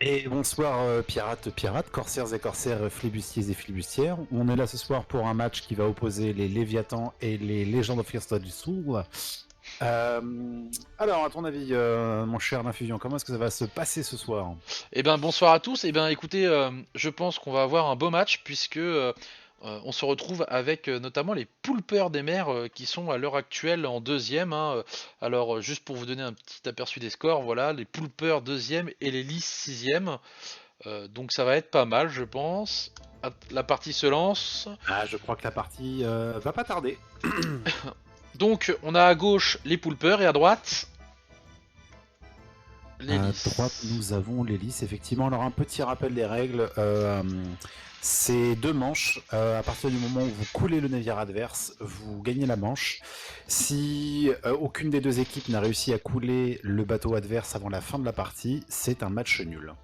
Et bonsoir pirates, corsaires et corsaires, flibustiers et flibustières. On est là ce soir pour un match qui va opposer les Léviathans et les Legends of Fierce du Soul. Alors, à ton avis, mon cher Infusion, comment est-ce que ça va se passer ce soir? Eh ben bonsoir à tous. Eh ben écoutez, je pense qu'on va avoir un beau match puisque on se retrouve avec notamment les Poulpeurs des mers qui sont à l'heure actuelle en deuxième, hein. Alors juste pour vous donner un petit aperçu des scores, voilà, les Poulpeurs deuxième et les Lys sixième. Donc ça va être pas mal, je pense. La partie se lance. Ah, je crois que la partie va pas tarder. Donc on a à gauche les Poulpeurs et à droite les À droite, Lys. nous avons l'hélice, effectivement. Alors, un petit rappel des règles. C'est deux manches. À partir du moment où vous coulez le navire adverse, vous gagnez la manche. Si aucune des deux équipes n'a réussi à couler le bateau adverse avant la fin de la partie, c'est un match nul.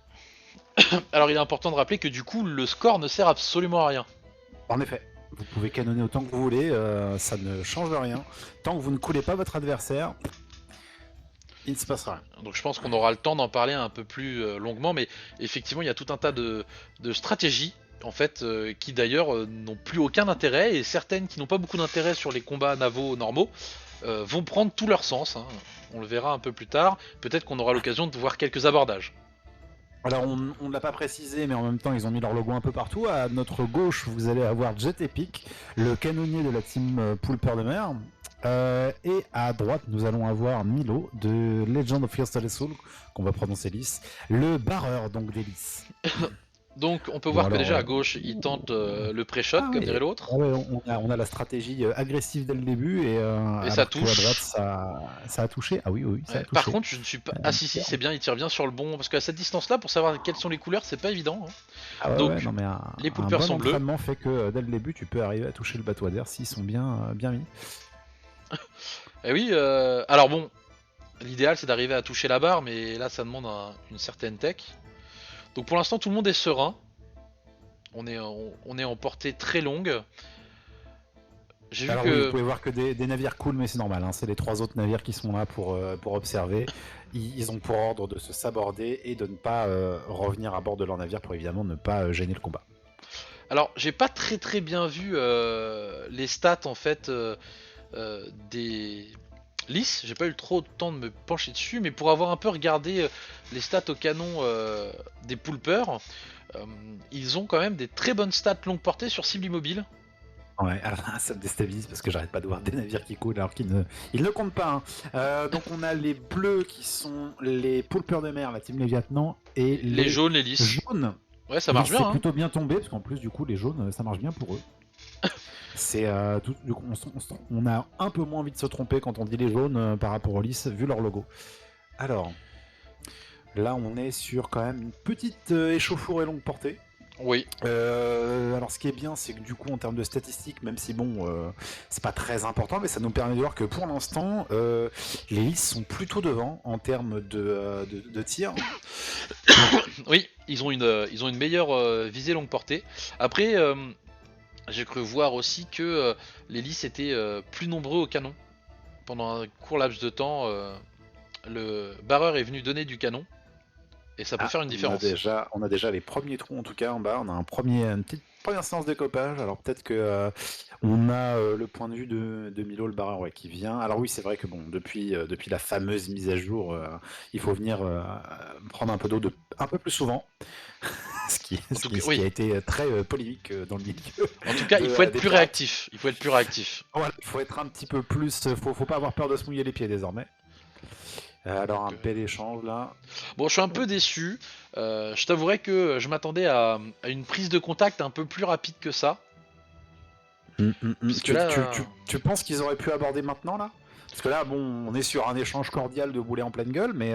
Alors il est important de rappeler que du coup le score ne sert absolument à rien. En effet, vous pouvez canonner autant que vous voulez, ça ne change rien. Tant que vous ne coulez pas votre adversaire, il ne se passera rien. Donc je pense qu'on aura le temps d'en parler un peu plus longuement, mais effectivement il y a tout un tas de stratégies en fait qui d'ailleurs n'ont plus aucun intérêt, et certaines qui n'ont pas beaucoup d'intérêt sur les combats navaux normaux vont prendre tout leur sens, hein. On le verra un peu plus tard, peut-être qu'on aura l'occasion de voir quelques abordages. Alors on ne l'a pas précisé, mais en même temps ils ont mis leur logo un peu partout. À notre gauche, vous allez avoir Jet Epic, le canonnier de la team Poulper de mer. Et à droite, nous allons avoir Milo de Legend of Fierce Soul, qu'on va prononcer lisse, le barreur donc des lisses. Donc on peut Bon voir que alors, déjà à gauche il tente le pré-shot ah comme oui, dirait l'autre, on a la stratégie agressive dès le début, et et ça alors que à droite touche. ça a touché. Ah oui, oui, ça a Ouais. Par touché. contre je ne suis pas... Ah si c'est bien, il tire bien sur le bon, parce qu'à cette distance là pour savoir quelles sont les couleurs c'est pas évident, hein. Ah ouais, ouais, Donc non mais les un poulpeurs bon sont bleus. entraînement fait que dès le début, tu peux arriver à toucher le bateau adverse s'ils sont bien mis. Et oui, alors bon, l'idéal c'est d'arriver à toucher la barre, mais là ça demande une certaine tech. Donc pour l'instant tout le monde est serein. On est en portée très longue. J'ai vu Alors oui, vous que... pouvez voir que des navires cool, mais c'est normal, hein, c'est les trois autres navires qui sont là pour observer. Ils ont pour ordre de se saborder et de ne pas revenir à bord de leur navire pour évidemment ne pas gêner le combat. Alors j'ai pas très bien vu les stats en fait des lisses. J'ai pas eu trop de temps de me pencher dessus, mais pour avoir un peu regardé les stats au canon des poulpeurs, euh, ils ont quand même des très bonnes stats longue portée sur cible immobile. Ouais, alors là, ça me déstabilise parce que j'arrête pas de voir des navires qui coulent alors qu'ils ne comptent pas, hein. Donc on a les bleus qui sont les poulpeurs de mer, la team Léviathan, et Les les jaunes, les lisses. jaunes. Ouais, ça Les marche bien, c'est hein. plutôt bien tombé parce qu'en plus du coup les jaunes ça marche bien pour eux. C'est du coup, on a un peu moins envie de se tromper quand on dit les jaunes par rapport aux lisses vu leur logo. Alors là on est sur quand même une petite échauffourée longue portée. Oui. Alors ce qui est bien, c'est que du coup en termes de statistiques, même si bon, c'est pas très important, mais ça nous permet de voir que pour l'instant, les listes sont plutôt devant en termes de tir. Oui, ils ont une meilleure visée longue portée. Après, j'ai cru voir aussi que les lys étaient plus nombreux au canon. Pendant un court laps de temps, le barreur est venu donner du canon, et ça peut Ah, faire une différence. on a déjà les premiers trous en tout cas en bas. On a une petite première séance de copage. Alors peut-être que on a le point de vue de Milo le barreur, ouais, qui vient. Alors oui, c'est vrai que bon, depuis la fameuse mise à jour, il faut venir prendre un peu d'eau un peu plus souvent. En tout cas, Ce qui oui. a été très polémique dans le milieu En tout cas, il faut être des plus pirates. réactif. Il faut être plus réactif. Voilà, il faut être un petit peu plus. Faut pas avoir peur de se mouiller les pieds désormais. Alors, un Donc, bel échange là. bon, je suis un peu déçu. Je t'avouerai que je m'attendais à une prise de contact un peu plus rapide que ça. Puisque là, Tu penses qu'ils auraient pu aborder maintenant là? Parce que là, bon, on est sur un échange cordial de boulet en pleine gueule, mais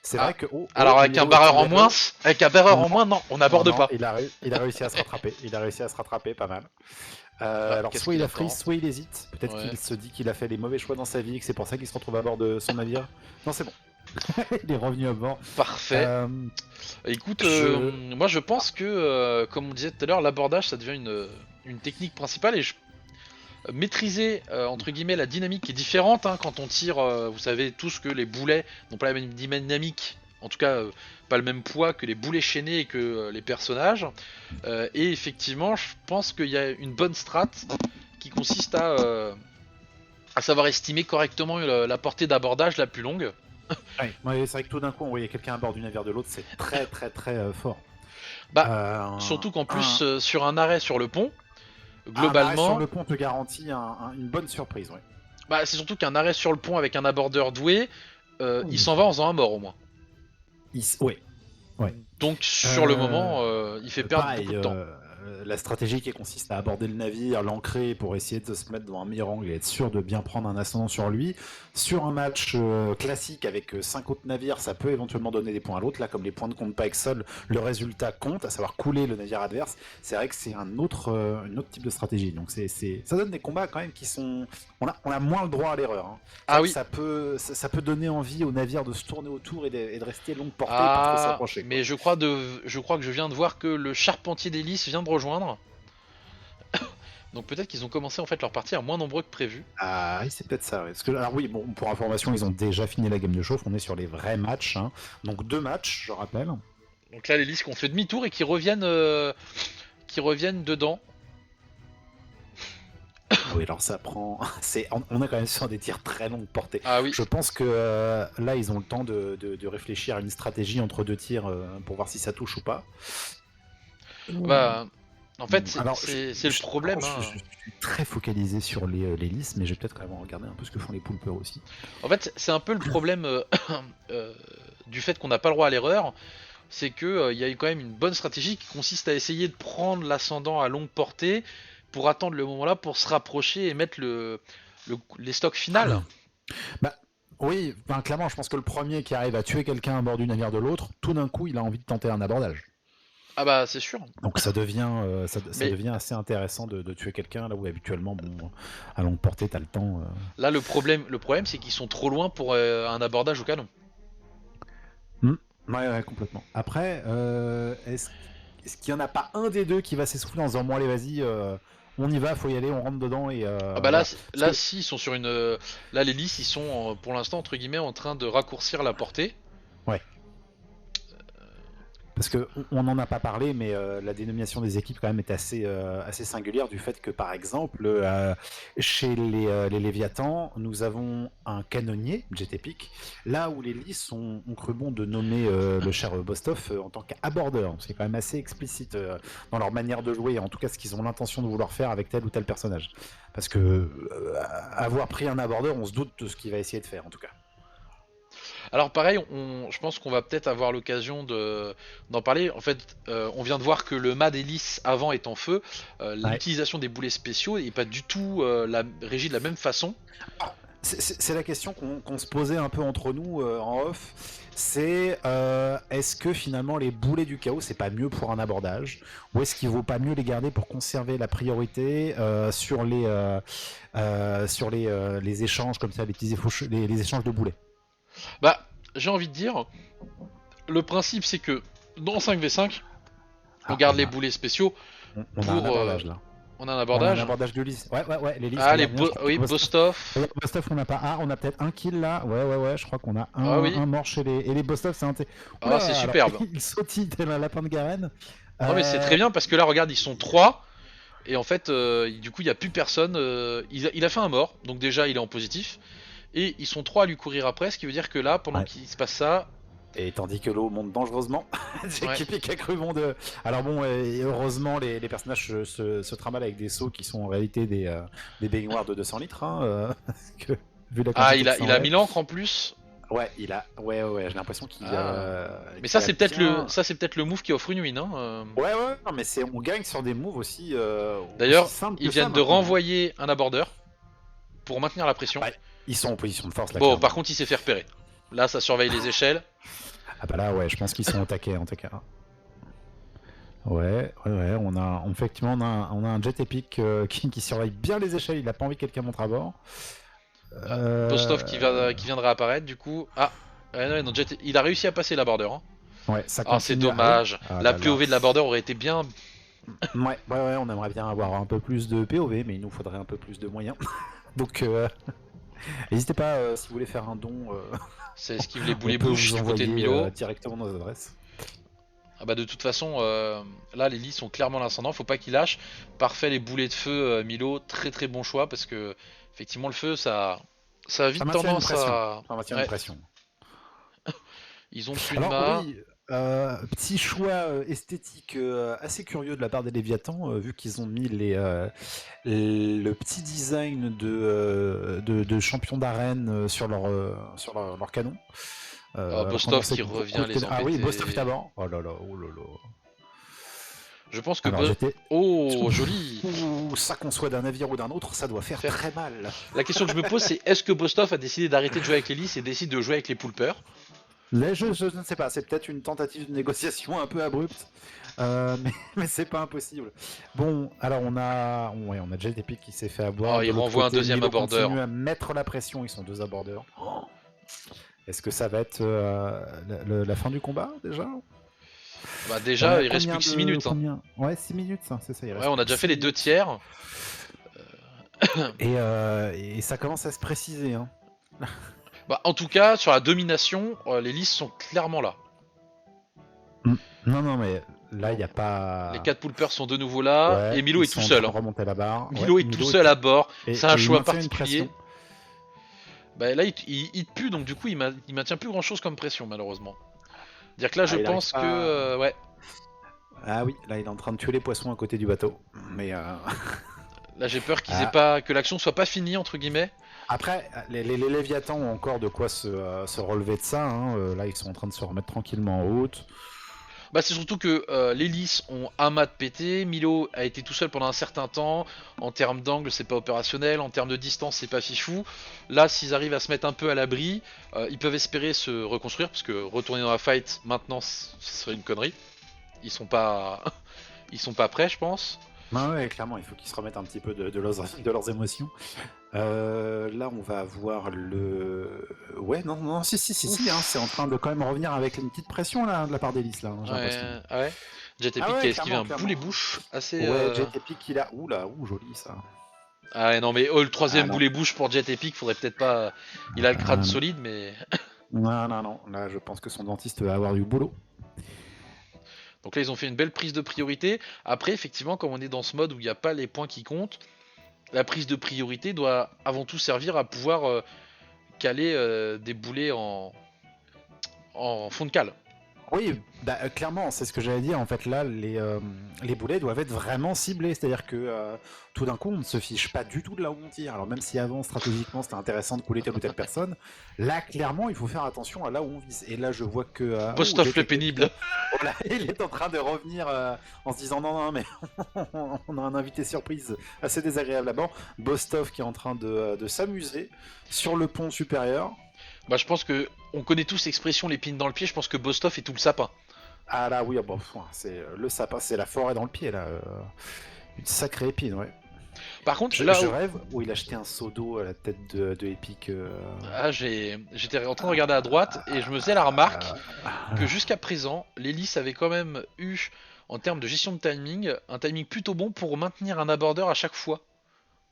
c'est vrai ah, que alors Milo est tombé à l'eau. avec un barreur Non, en moins, non, on non, n'aborde non, pas. il a réussi à se rattraper. Il a réussi à se rattraper pas mal. Ah, Alors, qu'est-ce soit qu'il il a freeze, attend? soit il hésite. Peut-être Ouais, qu'il se dit qu'il a fait les mauvais choix dans sa vie et que c'est pour ça qu'il se retrouve à bord de son navire. Non, c'est bon. Il est revenu à bord. parfait. Euh, Écoute, je... moi je pense que, comme on disait tout à l'heure, l'abordage ça devient une technique principale, et maîtriser entre guillemets la dynamique qui est différente, hein, quand on tire. Vous savez tous que les boulets n'ont pas la même dynamique en tout cas pas le même poids que les boulets chaînés et que les personnages. Et effectivement, je pense qu'il y a une bonne strat qui consiste à savoir estimer correctement la portée d'abordage la plus longue. Ouais, c'est vrai que tout d'un coup, envoyer quelqu'un à bord du navire de l'autre, c'est très très très fort. Bah, Euh, surtout qu'en plus, un, sur un arrêt sur le pont, un arrêt sur globalement, le pont te garantit une bonne surprise, ouais. bah, c'est surtout qu'un arrêt sur le pont avec un abordeur doué, il s'en va en faisant un mort au moins. Ouais, ouais. Donc sur le moment, il fait perdre Pareil, beaucoup de temps. la stratégie qui consiste à aborder le navire, l'ancrer pour essayer de se mettre dans un meilleur angle et être sûr de bien prendre un ascendant sur lui. Sur un match classique avec 5 autres navires, ça peut éventuellement donner des points à l'autre. Là, comme les points ne comptent pas avec seul, le résultat compte, à savoir couler le navire adverse. C'est vrai que c'est un autre type de stratégie. Donc ça donne des combats quand même qui sont... On a moins le droit à l'erreur. Hein. Ah oui. Ça peut donner envie au navire de se tourner autour et de rester longue portée, pas trop Ah, s'approcher. mais je crois que je viens de voir que le charpentier d'hélice vient de rejoindre. Donc peut-être qu'ils ont commencé en fait leur partie à moins nombreux que prévu. Ah, oui, c'est peut-être ça. Ouais. Parce que, alors oui, bon, pour information, ils ont déjà fini la game de chauffe. On est sur les vrais matchs. Hein. Donc 2 matchs, je rappelle. Donc là, l'hélice qui ont fait demi-tour et qui reviennent dedans. Ah oui, alors ça prend. On est quand même sur des tirs très longue portée. Ah oui. Je pense que là, ils ont le temps de réfléchir à une stratégie entre 2 tirs pour voir si ça touche ou pas. Bah, en fait, Alors, c'est le problème. Hein. Je suis très focalisé sur les listes, mais je vais peut-être quand même regarder un peu ce que font les poulpeurs aussi. En fait, c'est un peu le problème du fait qu'on n'a pas le droit à l'erreur. C'est que il y a quand même une bonne stratégie qui consiste à essayer de prendre l'ascendant à longue portée pour attendre le moment là pour se rapprocher et mettre les stocks finales. Bah, oui, ben, clairement, je pense que le premier qui arrive à tuer quelqu'un à bord du navire de l'autre, tout d'un coup, il a envie de tenter un abordage. Ah bah c'est sûr. Donc ça devient, Mais devient assez intéressant de tuer quelqu'un là où habituellement, bon, à longue portée, t'as le temps. là le problème c'est qu'ils sont trop loin pour un abordage au canon. Hmm. Ouais, complètement. Après, est-ce qu'il y en a pas un des deux qui va s'essouffler en se disant bon allez vas-y, on y va, faut y aller, on rentre dedans et Ah bah là, voilà. là si ils sont sur une, là les listes ils sont pour l'instant entre guillemets en train de raccourcir la portée. Ouais. Parce que on n'en a pas parlé, mais la dénomination des équipes quand même est assez singulière du fait que par exemple chez les Léviathans, nous avons un canonnier, Jet Epic, là où les Lys ont cru bon de nommer le cher Bostov en tant qu'abordeur. C'est quand même assez explicite dans leur manière de jouer, en tout cas ce qu'ils ont l'intention de vouloir faire avec tel ou tel personnage. Parce que avoir pris un abordeur, on se doute de ce qu'il va essayer de faire en tout cas. Alors pareil, je pense qu'on va peut-être avoir l'occasion d'en parler. En fait, on vient de voir que le mât d'hélice avant est en feu. Ouais. L'utilisation des boulets spéciaux n'est pas du tout régie de la même façon. C'est la question qu'on se posait un peu entre nous en off. C'est est-ce que finalement les boulets du chaos c'est pas mieux pour un abordage ou est-ce qu'il vaut pas mieux les garder pour conserver la priorité sur les échanges comme ça, les échanges de boulets. Bah, j'ai envie de dire, le principe c'est que dans 5v5, on Ah, garde les boulets spéciaux on a un pour. abordage là. On a un On a un abordage. abordage de lys. Ouais, les lys. Ah, Regarde bien, je crois que oui, Bostov. Bostov, on n'a pas un, on a peut-être un kill là. Ouais, je crois qu'on a Ah oui. un mort chez les. Et les Bostov, c'est un. Ah, c'est superbe. Il sautille tel un lapin de Garenne. Non, mais c'est très bien parce que là, regarde, ils sont 3. Et en fait, du coup, il n'y a plus personne. Il a fait un mort, donc déjà, il est en positif. Et ils sont 3 à lui courir après, ce qui veut dire que là, pendant Ouais. qu'il se passe ça. Et tandis que l'eau monte dangereusement, j'ai Ouais. qui a cru bon de. Alors bon, et heureusement, les personnages se trimballent avec des seaux qui sont en réalité des baignoires de 200 litres. Hein, parce que, vu la Ah, quantité il a, de sang, il a 1000 encres en plus. Ouais, ouais, j'ai l'impression qu'il Mais ça, c'est peut-être bien... le move qui offre une win. Hein. Ouais, non, mais on gagne sur des moves aussi. D'ailleurs, aussi simples ils que ça, viennent de maintenant. renvoyer un abordeur pour maintenir la pression. Ouais, ils sont en position de force là. Bon, clairement. par contre, il s'est fait repérer. Là, ça surveille les échelles. Ah bah là, ouais, je pense qu'ils sont au taquet en tout cas. Ouais, effectivement, on a un Jet Epic qui surveille bien les échelles. Il a pas envie que quelqu'un monte à bord. Bostov qui viendra apparaître du coup. Ah, non, il a réussi à passer la border. Hein. Ouais, ça Ah, c'est continue. dommage. Ah, La là, POV de la border aurait été bien. Ouais, on aimerait bien avoir un peu plus de POV, mais il nous faudrait un peu plus de moyens. Donc, N'hésitez pas, si vous voulez faire un don, Ça esquive les on boulets peut bouches vous du côté de envoyer Milo. directement nos adresses. Ah bah de toute façon, là les lits sont clairement l'ascendant, faut pas qu'il lâche. Parfait les boulets de feu, Milo, très très bon choix parce que effectivement le feu ça a Ça vite maintient une tendance pression. à. Ça maintient une Ouais, pression. ils ont plus de Alors mât. oui, petit choix esthétique assez curieux de la part des Léviathans, vu qu'ils ont mis le petit design de champion d'arène sur leur canon. Oh, Alors qu'on Bostov sait qui que beaucoup revient de les Ah oui, Bostov embêter. d'abord. Oh là là, oh là là. Je pense que Alors j'étais... Oh joli. Ouh, ça qu'on soit d'un navire ou d'un autre, ça doit faire Faire. très mal. La question que je me pose c'est est-ce que Bostov a décidé d'arrêter de jouer avec les lys et décide de jouer avec les poulpeurs? Je ne sais pas, c'est peut-être une tentative de négociation un peu abrupte, mais c'est pas impossible. Bon, alors on a Jet Epic qui s'est fait avoir. Oh De il l'autre renvoie un côté, deuxième Milo abordeur. continue à mettre la pression, ils sont deux abordeurs. Est-ce que ça va être la fin du combat déjà? Bah On est déjà à il reste plus combien que 6 de... minutes. Hein. Combien? Ouais, 6 minutes, ça, c'est ça, il Ouais reste on plus a que déjà fait 6 les deux minutes. tiers. Et ça commence à se préciser, hein. Bah en tout cas sur la domination, les lys sont clairement là. Non, non, mais là, il n'y a Les pas... 4 poulpers sont de nouveau là, Ouais, et Milo ils est tout sont en seul. train de Hein. remonter la barre. Ouais, Milo est tout seul à bord, et c'est un il choix maintient une particulier. pression. Bah là il te pue, donc du coup il maintient plus grand chose comme pression malheureusement. Dire que là je Ah, il arrive pense que... pas... ouais, Ah oui, là, il est en train de tuer les poissons à côté du bateau. Mais... là j'ai peur qu'ils aient ah, pas... que l'action soit pas finie entre guillemets. après, les Léviathans ont encore de quoi se relever de ça. Hein. Là, ils sont en train de se remettre tranquillement en route. Bah c'est surtout que les lys ont un mat pété, Milo a été tout seul pendant un certain temps, en termes d'angle c'est pas opérationnel, en termes de distance c'est pas fifou. Là s'ils arrivent à se mettre un peu à l'abri, ils peuvent espérer se reconstruire, parce que retourner dans la fight maintenant ce serait une connerie. Ils sont pas... ils sont pas prêts je pense. Non, ouais, clairement, il faut qu'ils se remettent un petit peu de leurs émotions. Là, on va avoir le... Ouais, non, non, si, hein, c'est en train de quand même revenir avec une petite pression, là, de la part d'Elise, là, hein, j'ai l'impression. Ouais, ah ouais. Jet Ah Epic qui a ouais, esquivé clairement, un clairement. boulet bouche assez... Ouais, Jet Epic, il a... Ouh là, ouh, joli, ça. Ah ouais, non mais oh, le Ah troisième non. boulet bouche pour Jet Epic, faudrait peut-être pas... Il a le crâne Non. solide mais... Non, non, non, là, je pense que son dentiste va avoir du boulot. Donc là ils ont fait une belle prise de priorité. Après effectivement comme on est dans ce mode où il n'y a pas les points qui comptent, la prise de priorité doit avant tout servir à pouvoir caler des boulets en fond de cale. Oui, bah, clairement, c'est ce que j'allais dire. En fait, là, les boulets doivent être vraiment ciblés. C'est-à-dire que tout d'un coup, on ne se fiche pas du tout de là où on tire. Alors, même si avant, stratégiquement, c'était intéressant de couler telle ou telle personne, là, clairement, il faut faire attention à là où on vise. Et là, je vois que. Bostov le pénible. Voilà, il est en train de revenir en se disant non, non, mais on a un invité surprise assez désagréable là-bas. Bostov qui est en train de s'amuser sur le pont supérieur. Bah je pense que on connaît tous l'expression l'épine dans le pied, je pense que Bostov est tout le sapin. Ah là, oui, ah bon, c'est le sapin, c'est la forêt dans le pied, là. Une sacrée épine, ouais. Par contre, Je, là je où... rêve où il a jeté un seau d'eau à la tête de Epic. Ah, j'étais en train de regarder à droite et je me faisais la remarque que jusqu'à présent, les lys avaient quand même eu, en termes de gestion de timing, un timing plutôt bon pour maintenir un abordeur à chaque fois.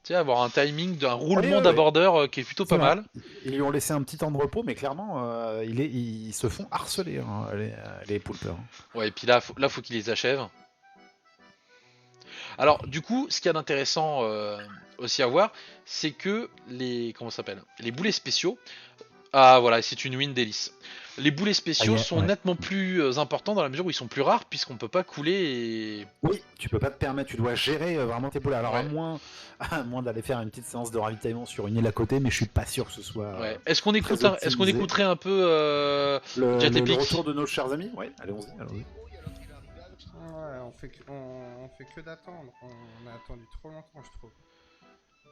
Tu sais, avoir un timing d'un Oui, roulement oui, oui. d'abordeur qui est plutôt C'est pas vrai. mal. Ils lui ont laissé un petit temps de repos, mais clairement, ils se font harceler, hein, les poulpeurs. Ouais, et puis là, faut qu'ils les achèvent. Alors, du coup, ce qu'il y a d'intéressant aussi à voir, c'est que comment ça s'appelle, les boulets spéciaux. Ah voilà, c'est une win d'hélice. Les boulets spéciaux sont Ouais. nettement plus importants dans la mesure où ils sont plus rares puisqu'on peut pas couler et... Oui, tu peux pas te permettre, tu dois gérer vraiment tes poulets. Alors, Ouais. à moins d'aller faire une petite séance de ravitaillement sur une île à côté, mais je suis pas sûr que ce soit. Ouais. Est-ce qu'on Très optimisé. écouterait un peu Jet Le Epic? retour de nos chers amis. Oui, allons-y, allons-y. Ouais, on fait que d'attendre. On a attendu trop longtemps, je trouve.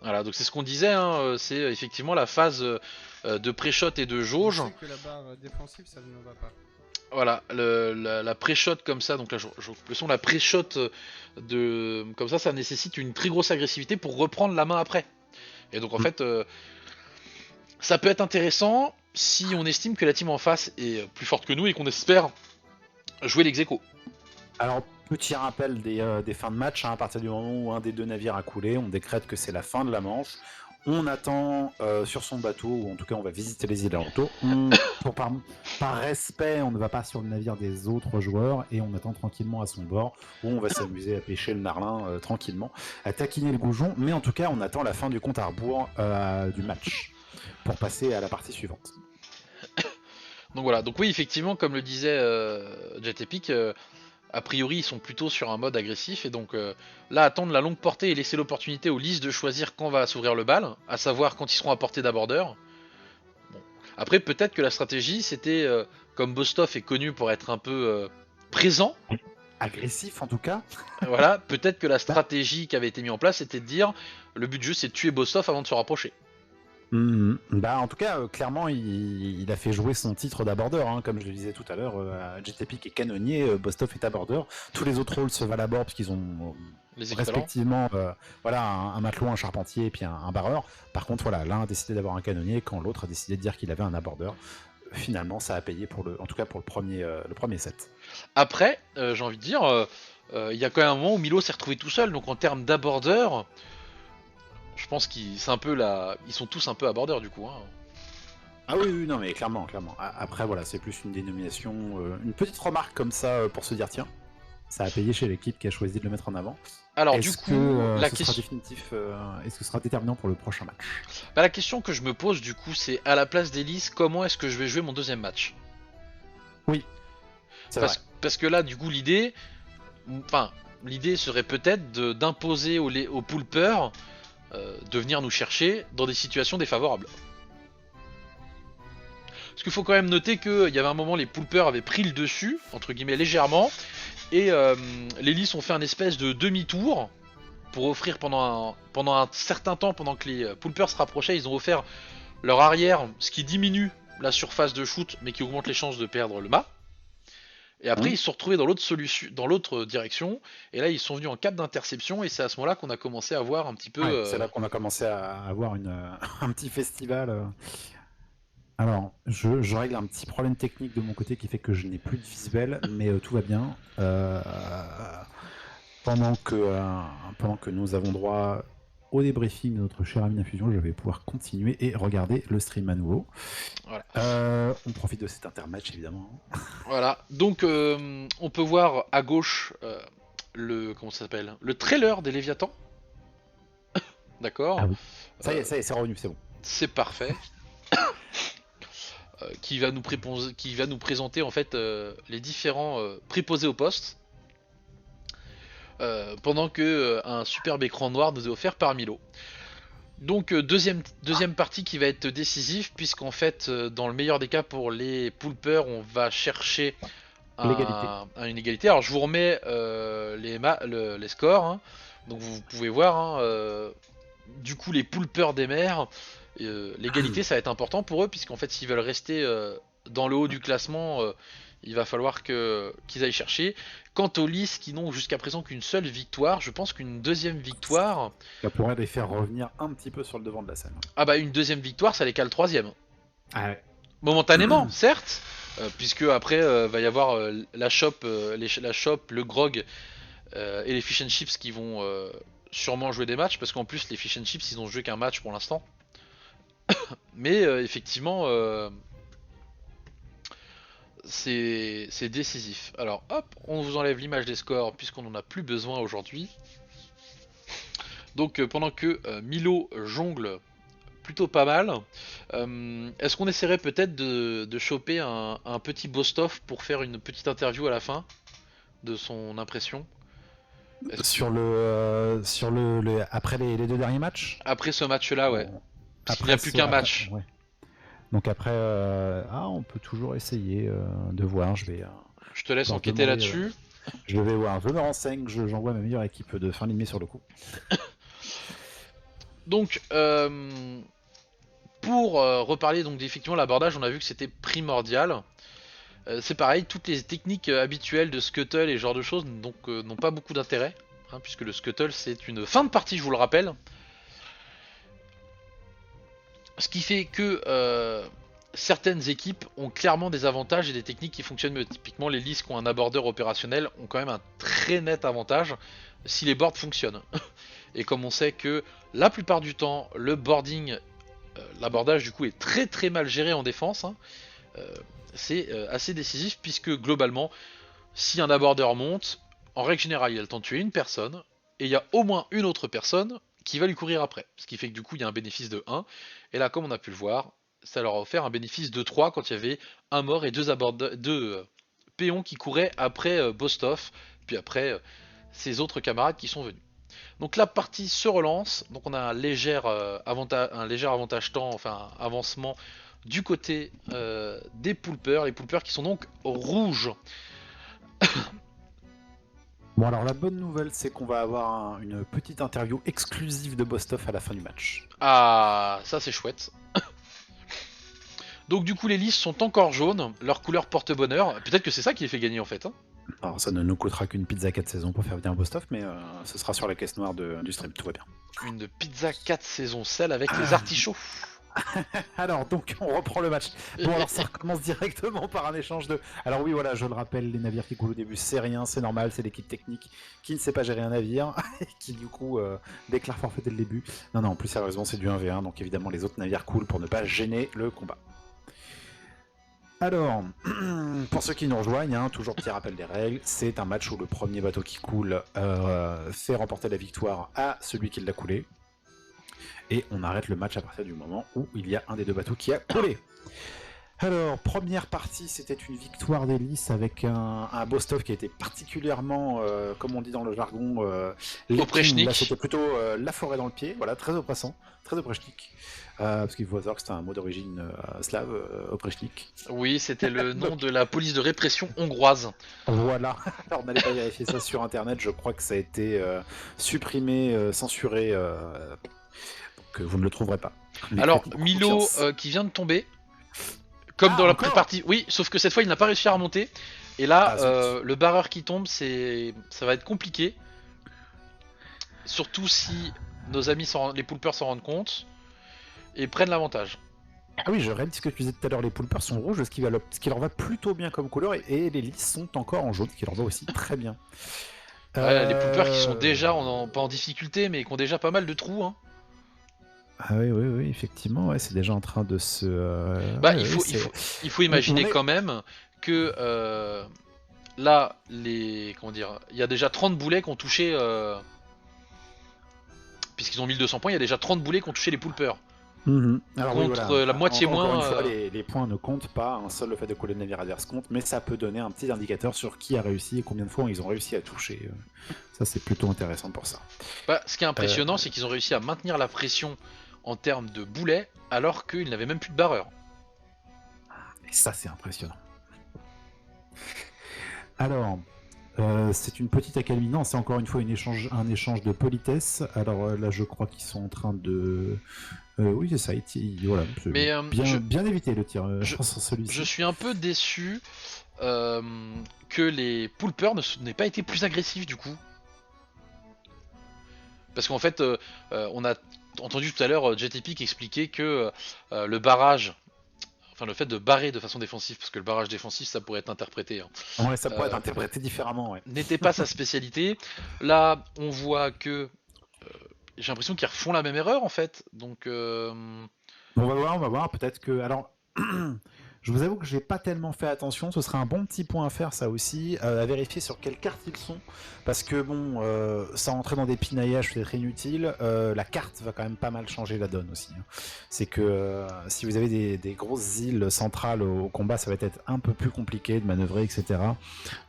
Voilà, donc c'est ce qu'on disait, hein, c'est effectivement la phase de pré-shot et de jauge. Je sais que la barre défensive, ça ne me va pas. Voilà, la pré-shot comme ça, donc là, le son, la pré-shot comme ça nécessite une très grosse agressivité pour reprendre la main après. Et donc en fait, ça peut être intéressant si on estime que la team en face est plus forte que nous et qu'on espère jouer l'ex-aequo. Alors, petit rappel des fins de match, hein, à partir du moment où un des deux navires a coulé, on décrète que c'est la fin de la manche. On attend sur son bateau, ou en tout cas on va visiter les îles alentours. Par respect, on ne va pas sur le navire des autres joueurs et on attend tranquillement à son bord où on va s'amuser à pêcher le merlin tranquillement, à taquiner le goujon. Mais en tout cas, on attend la fin du compte à rebours du match pour passer à la partie suivante. Donc voilà, donc oui, effectivement, comme le disait Jet Epic, a priori ils sont plutôt sur un mode agressif et donc là attendre la longue portée et laisser l'opportunité aux listes de choisir quand va s'ouvrir le bal, à savoir quand ils seront à portée d'abordeur. Bon. Après peut-être que la stratégie c'était comme Bostov est connu pour être un peu présent, Agressif en tout cas. voilà, peut-être que la stratégie qui avait été mise en place c'était de dire le but du jeu c'est de tuer Bostov avant de se rapprocher. Bah en tout cas, clairement, il a fait jouer son titre d'abordeur, hein, comme je le disais tout à l'heure. Jet Epic est canonnier, Bostov est abordeur. Tous les autres rôles se valent à bord parce qu'ils ont Les équivalents. respectivement voilà, un matelot, un charpentier et puis un barreur. Par contre, voilà, l'un a décidé d'avoir un canonnier quand l'autre a décidé de dire qu'il avait un abordeur. Finalement, ça a payé en tout cas pour le premier set. Après, j'ai envie de dire, il y a quand même un moment où Milo s'est retrouvé tout seul, donc en termes d'abordeur, je pense qu'ils ils sont tous un peu abordeurs du coup. Hein. Ah oui, oui, non mais clairement. Après, voilà, c'est plus une dénomination, une petite remarque comme ça pour se dire tiens, ça a payé chez l'équipe qui a choisi de le mettre en avant. Alors Est-ce du coup, que la ce sera définitif, est-ce que ce sera déterminant pour le prochain match? la question que je me pose du coup, c'est à la place d'Elise, comment est-ce que je vais jouer mon deuxième match? Oui, c'est vrai. Parce que là, du coup, l'idée serait peut-être d'imposer aux poulpeurs de venir nous chercher dans des situations défavorables. Parce qu'il faut quand même noter qu'il y avait un moment, les poulpeurs avaient pris le dessus, entre guillemets légèrement, et les Lys ont fait un espèce de demi-tour pour offrir pendant un certain temps, pendant que les poulpeurs se rapprochaient, ils ont offert leur arrière, ce qui diminue la surface de shoot, mais qui augmente les chances de perdre le mât. Et après, ils se sont retrouvés dans l'autre direction, et là, ils sont venus en cap d'interception, et c'est à ce moment-là qu'on a commencé à voir un petit peu. Ouais, c'est là qu'on a commencé à avoir un petit festival. Alors, je règle un petit problème technique de mon côté qui fait que je n'ai plus de visuel, mais tout va bien. Pendant que nous avons droit au débriefing de notre cher ami Infusion, je vais pouvoir continuer et regarder le stream à nouveau. Voilà. On profite de cet intermatch évidemment. Voilà. Donc, on peut voir à gauche comment ça s'appelle, le trailer des Léviathans. D'accord. Ah oui. Ça y est, c'est revenu, c'est bon. C'est parfait. Qui va nous présenter en fait les différents préposés au poste. Pendant que un superbe écran noir nous est offert par Milo. Donc deuxième partie qui va être décisive, puisqu'en fait dans le meilleur des cas pour les poulpeurs, on va chercher une égalité. Alors je vous remets les scores, hein. Donc vous pouvez voir, hein, du coup les poulpeurs des mers, l'égalité ça va être important pour eux, puisqu'en fait s'ils veulent rester dans le haut du classement, il va falloir qu'ils aillent chercher. Quant aux Lys qui n'ont jusqu'à présent qu'une seule victoire, je pense qu'une deuxième victoire... Ça pourrait les faire revenir un petit peu sur le devant de la scène. Ah bah une deuxième victoire, ça les cale troisième. Ah ouais. Momentanément, certes, puisque après va y avoir la shop, le grog et les fish and chips qui vont sûrement jouer des matchs, parce qu'en plus les fish and chips ils ont joué qu'un match pour l'instant. Mais effectivement... c'est décisif. Alors hop, on vous enlève l'image des scores puisqu'on n'en a plus besoin aujourd'hui. Donc pendant que Milo jongle plutôt pas mal, est-ce qu'on essaierait peut-être de choper un petit Bostov pour faire une petite interview à la fin de son impression? Sur après les deux derniers matchs? Après ce match-là, ouais. Parce qu'il n'y a plus qu'un match. Ouais. Donc après, on peut toujours essayer de voir. Je te laisse enquêter là-dessus. Je vais voir, je me renseigne, j'envoie ma meilleure équipe de fin d'ennemi sur le coup. Donc, pour reparler donc d'effectivement l'abordage, on a vu que c'était primordial. C'est pareil, toutes les techniques habituelles de scuttle et ce genre de choses n'ont pas beaucoup d'intérêt, hein, puisque le scuttle c'est une fin de partie, je vous le rappelle. Ce qui fait que certaines équipes ont clairement des avantages et des techniques qui fonctionnent mieux. Typiquement, les Lys qui ont un abordeur opérationnel ont quand même un très net avantage si les boards fonctionnent. Et comme on sait que la plupart du temps, le boarding, l'abordage du coup est très très mal géré en défense, hein, c'est assez décisif puisque globalement, si un abordeur monte, en règle générale, il a le temps de tuer une personne, et il y a au moins une autre personne qui va lui courir après. Ce qui fait que du coup, il y a un bénéfice de 1, et là, comme on a pu le voir, ça leur a offert un bénéfice de 3 quand il y avait un mort et deux péons qui couraient après Bostov, puis après ses autres camarades qui sont venus. Donc la partie se relance, donc on a un léger avantage temps, enfin avancement du côté des poulpeurs, les poulpeurs qui sont donc rouges. Bon, alors la bonne nouvelle, c'est qu'on va avoir une petite interview exclusive de Bostov à la fin du match. Ah, ça c'est chouette. Donc du coup les listes sont encore jaunes, leur couleur porte bonheur, peut-être que c'est ça qui les fait gagner en fait. Hein. Alors ça ne nous coûtera qu'une pizza 4 saisons pour faire venir Bostov, mais ce sera sur la caisse noire du stream, tout va bien. Une pizza 4 saisons sel avec les artichauts. Alors, donc, on reprend le match. Bon, alors ça recommence directement par un échange de... Alors oui, voilà, je le rappelle, les navires qui coulent au début, c'est rien, c'est normal, c'est l'équipe technique qui ne sait pas gérer un navire, et qui du coup déclare forfait dès le début. Non, non, plus sérieusement, c'est du 1v1, donc évidemment, les autres navires coulent pour ne pas gêner le combat. Alors, pour ceux qui nous rejoignent, hein, toujours petit rappel des règles, c'est un match où le premier bateau qui coule fait remporter la victoire à celui qui l'a coulé. Et on arrête le match à partir du moment où il y a un des deux bateaux qui a coulé. Alors, première partie, c'était une victoire d'Hélice avec un Bostov qui a été particulièrement, comme on dit dans le jargon, Oprechnik. Là, c'était plutôt la forêt dans le pied, voilà, très oppressant, très Oprechnik. Parce qu'il faut savoir que c'était un mot d'origine slave, Oprechnik. Oui, c'était le nom de la police de répression hongroise. Voilà, alors on n'allait pas vérifier ça sur internet, je crois que ça a été supprimé, censuré, donc vous ne le trouverez pas. Alors, Milo qui vient de tomber, comme dans la partie... Oui, sauf que cette fois il n'a pas réussi à remonter. Et là, le barreur qui tombe, ça va être compliqué. Surtout si nos amis, les poulpeurs s'en rendent compte et prennent l'avantage. Ah oui, je réalise ce que tu disais tout à l'heure, les poulpeurs sont rouges, ce qui leur va plutôt bien comme couleur, et les lisses sont encore en jaune, ce qui leur va aussi très bien. Ouais, les poulpeurs qui sont déjà, pas en difficulté, mais qui ont déjà pas mal de trous. Hein. Ah oui, effectivement, ouais, c'est déjà en train de se... il faut imaginer quand même que là, comment dire, il y a déjà 30 boulets qui ont touché... Puisqu'ils ont 1200 points, il y a déjà 30 boulets qui ont touché les poulpeurs. Alors, contre la moitié encore moins. Une fois, les points ne comptent pas, seul le fait de couler le navire adverse compte, mais ça peut donner un petit indicateur sur qui a réussi et combien de fois ils ont réussi à toucher. Ça, c'est plutôt intéressant pour ça. Ce qui est impressionnant, c'est qu'ils ont réussi à maintenir la pression en termes de boulets alors qu'ils n'avaient même plus de barreur. Et ça, c'est impressionnant. Alors, c'est une petite accalmie. Non, c'est encore une fois un échange de politesse. Alors là, je crois qu'ils sont en train de... oui, c'est ça. Voilà, mais bien évité le tir sur celui-ci. Je suis un peu déçu que les poulpeurs n'aient pas été plus agressifs du coup. Parce qu'en fait, on a entendu tout à l'heure JTP qui expliquait que le barrage... Enfin, le fait de barrer de façon défensive, parce que le barrage défensif, ça pourrait être interprété. Hein. Ouais, ça pourrait être interprété différemment, ouais. N'était pas sa spécialité. Là, on voit que j'ai l'impression qu'ils refont la même erreur en fait. Donc, on va voir. Peut-être que, alors, je vous avoue que j'ai pas tellement fait attention. Ce serait un bon petit point à faire, ça aussi, à vérifier sur quelle carte ils sont, parce que bon, ça rentrer dans des pinaillages peut-être inutile. La carte va quand même pas mal changer la donne aussi. Hein. C'est que si vous avez des grosses îles centrales au combat, ça va être un peu plus compliqué de manœuvrer, etc.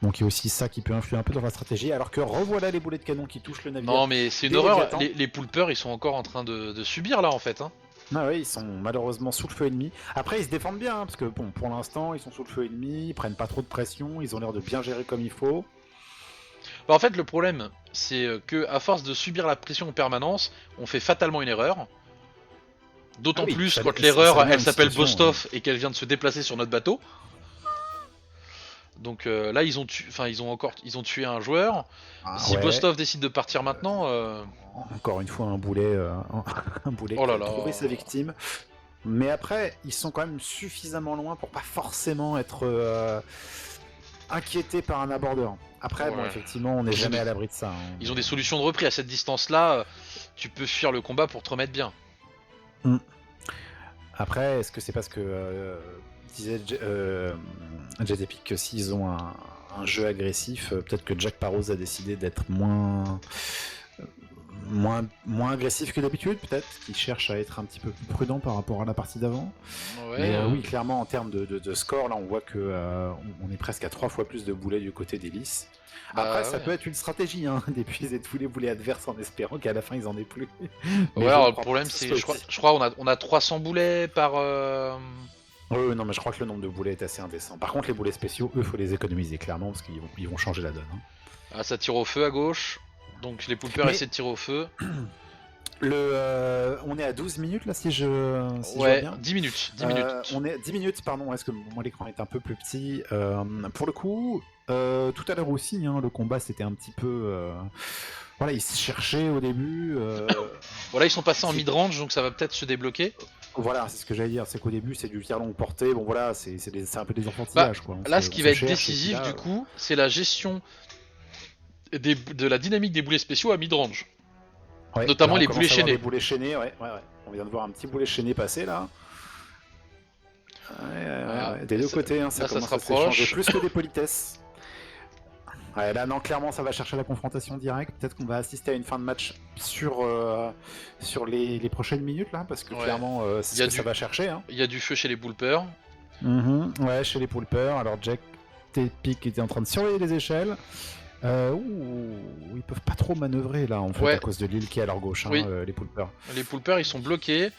Donc il y a aussi ça qui peut influer un peu dans la stratégie. Alors que revoilà les boulets de canon qui touchent le navire. Non, mais c'est une horreur. Les poulpeurs, ils sont encore en train de subir là en fait. Hein. Ah oui, ils sont malheureusement sous le feu ennemi. Après, ils se défendent bien, hein, parce que bon, pour l'instant, ils sont sous le feu ennemi, ils prennent pas trop de pression, ils ont l'air de bien gérer comme il faut. En fait, le problème, c'est que à force de subir la pression en permanence, on fait fatalement une erreur. D'autant plus quand l'erreur, elle s'appelle Bostov et qu'elle vient de se déplacer sur notre bateau. Donc là, ils ont tué un joueur. Si Bostov décide de partir maintenant... Encore une fois, un boulet qui a trouvé sa victime. Mais après, ils sont quand même suffisamment loin pour pas forcément être inquiétés par un abordeur. Après, bon, Ouais. effectivement, on n'est Ils ont jamais des- à l'abri de ça. Hein. Ils ont des solutions de repris à cette distance-là. Tu peux fuir le combat pour te remettre bien. Après, est-ce que c'est parce que disait Jet Epic que s'ils ont un jeu agressif, peut-être que Jack Parros a décidé d'être moins agressif que d'habitude, peut-être qu'il cherche à être un petit peu plus prudent par rapport à la partie d'avant. Ouais, Mais oui, clairement, en termes de score, là, on voit que on est presque à 3 fois plus de boulets du côté des Lys. Bah, Après, ça ouais. peut être une stratégie, hein, d'épuiser tous les boulets adverses en espérant qu'à la fin, ils en aient plus. Mais Ouais, je alors ne le crois pas problème que ce c'est, soit je crois on a 300 boulets par. Oui, non, mais je crois que le nombre de boulets est assez indécent. Par contre, les boulets spéciaux, eux, faut les économiser, clairement, parce qu'ils vont changer la donne. Hein. Ah, ça tire au feu à gauche. Donc les poulpeurs Mais- essaient de tirer au feu. On est à 12 minutes, là, si je vois Ouais, bien. 10 minutes. 10 minutes. On est 10 minutes, pardon, est-ce que moi l'écran est un peu plus petit. Pour le coup, tout à l'heure aussi, hein, le combat c'était un petit peu. Voilà, ils se cherchaient au début. Voilà, ils sont passés en c'est- mid-range, donc ça va peut-être se débloquer. Voilà, c'est ce que j'allais dire, c'est qu'au début c'est du tir longue portée. Bon voilà, c'est un peu des enfantillages quoi. Là, ce qui va être cherche, et décisif, puis là, du coup, c'est la gestion de la dynamique des boulets spéciaux à mid-range. ouais, notamment là, on les commence boulets à voir chaînés. des boulets chaînés, ouais. On vient de voir un petit boulet chaîné passer là. Ouais, des deux ça- côtés, hein, ça là, ça commence se à s'échanger rapproche. plus que des politesses. Ouais, là, non, clairement, ça va chercher la confrontation directe. Peut-être qu'on va assister à une fin de match sur les prochaines minutes, là, parce que Ouais. clairement, c'est Il y a ce que ça va chercher. Hein. Il y a du feu chez les poulpeurs. Ouais, chez les poulpeurs. Alors, Jack Tepic était en train de surveiller les échelles. Ils peuvent pas trop manœuvrer, là, en fait, Ouais. à cause de l'île qui est à leur gauche, hein, Oui. les poulpeurs. Les poulpeurs, ils sont bloqués.